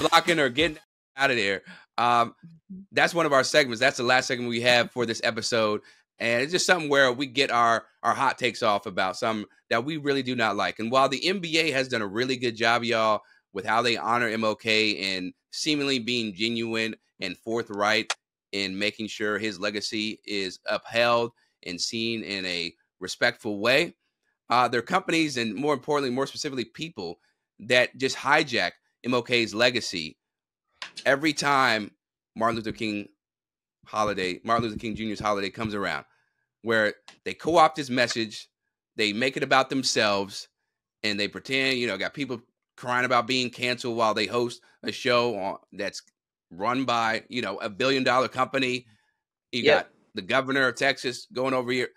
blocking or getting out of there. That's one of our segments. That's the last segment we have for this episode. And it's just something where we get our hot takes off about something that we really do not like. And while the NBA has done a really good job, y'all, with how they honor MLK and seemingly being genuine and forthright in making sure his legacy is upheld and seen in a respectful way, there are companies and, more importantly, more specifically, people that just hijack MLK's legacy every time Martin Luther King Jr.'s holiday comes around, where they co-opt his message, they make it about themselves, and they pretend, got people crying about being canceled while they host a show that's run by, a $1 billion company. You got the governor of Texas going over here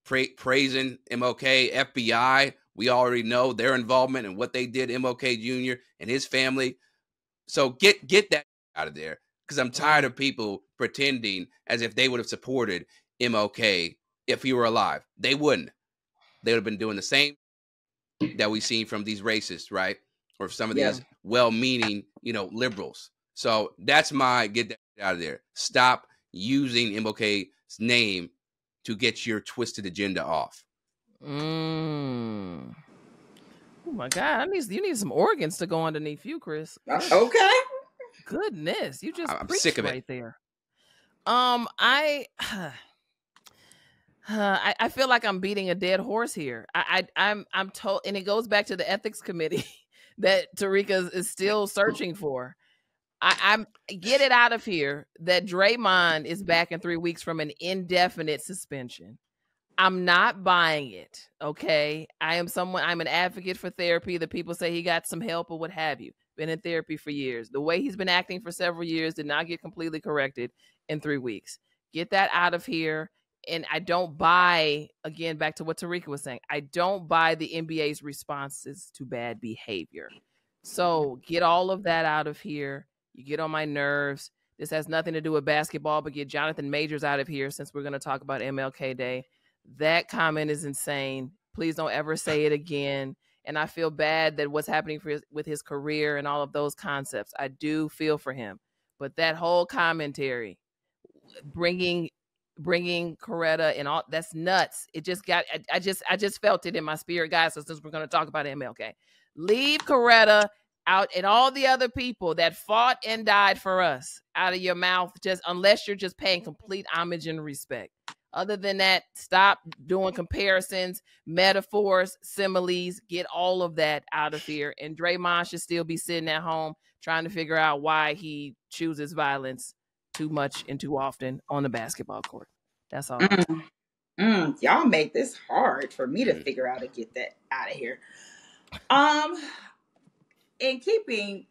praising MLK, FBI. We already know their involvement and what they did to MLK Jr. and his family. So get that out of there, because I'm tired of people pretending as if they would have supported MLK if he were alive. They wouldn't. They would have been doing the same that we've seen from these racists, right? Or some of these well-meaning, liberals. So that's my get that out of there. Stop using MLK's name to get your twisted agenda off. Oh my God! You need some organs to go underneath you, Chris. Okay. Goodness, you just I'm sick of right it there. I feel like I'm beating a dead horse here. I'm told, and it goes back to the ethics committee that Terrika is still searching for. I'm get it out of here that Draymond is back in 3 weeks from an indefinite suspension. I'm not buying it. Okay. I'm an advocate for therapy. The people say he got some help or what have you. Been in therapy for years. The way he's been acting for several years did not get completely corrected in 3 weeks. Get that out of here. And I don't buy, again, back to what Terrika was saying, I don't buy the NBA's responses to bad behavior. So get all of that out of here. You get on my nerves. This has nothing to do with basketball, but get Jonathan Majors out of here since we're going to talk about MLK Day. That comment is insane. Please don't ever say it again. And I feel bad that what's happening with his career and all of those concepts. I do feel for him. But that whole commentary, bringing Coretta and all, that's nuts. It just got, I just felt it in my spirit, guys. So since we're going to talk about MLK, leave Coretta out and all the other people that fought and died for us out of your mouth, just unless you're just paying complete homage and respect. Other than that, stop doing comparisons, metaphors, similes, get all of that out of here. And Draymond should still be sitting at home trying to figure out why he chooses violence too much and too often on the basketball court. That's all. Y'all make this hard for me to figure out and get that out of here. In keeping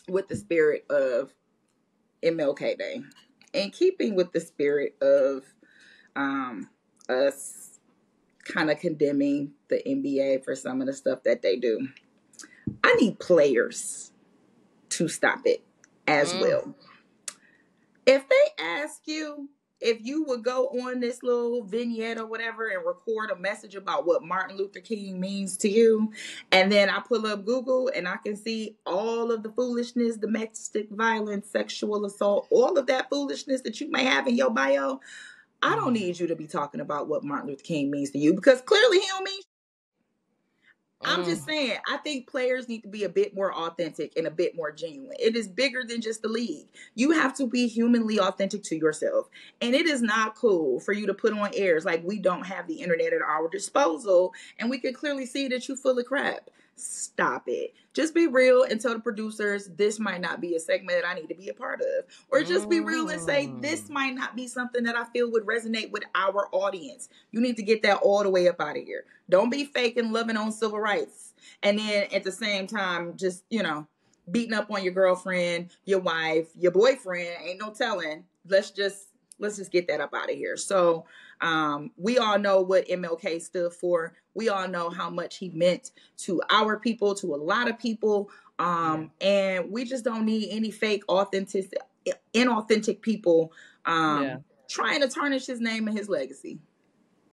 with the spirit of MLK Day, in keeping with the spirit of us kind of condemning the NBA for some of the stuff that they do, I need players to stop it as well. If they ask you if you would go on this little vignette or whatever and record a message about what Martin Luther King means to you, and then I pull up Google and I can see all of the foolishness, domestic violence, sexual assault, all of that foolishness that you may have in your bio, I don't need you to be talking about what Martin Luther King means to you, because clearly he don't mean shit. I'm just saying, I think players need to be a bit more authentic and a bit more genuine. It is bigger than just the league. You have to be humanly authentic to yourself. And it is not cool for you to put on airs like we don't have the internet at our disposal and we can clearly see that you're full of crap. Stop it. Just be real and tell the producers this might not be a segment that I need to be a part of. Or just be real and say this might not be something that I feel would resonate with our audience. You need to get that all the way up out of here. Don't be fake and loving on civil rights. And then at the same time, just, beating up on your girlfriend, your wife, your boyfriend. Ain't no telling. Let's just get that up out of here. So we all know what MLK stood for. We all know how much he meant to our people, to a lot of people. And we just don't need any fake, inauthentic people trying to tarnish his name and his legacy.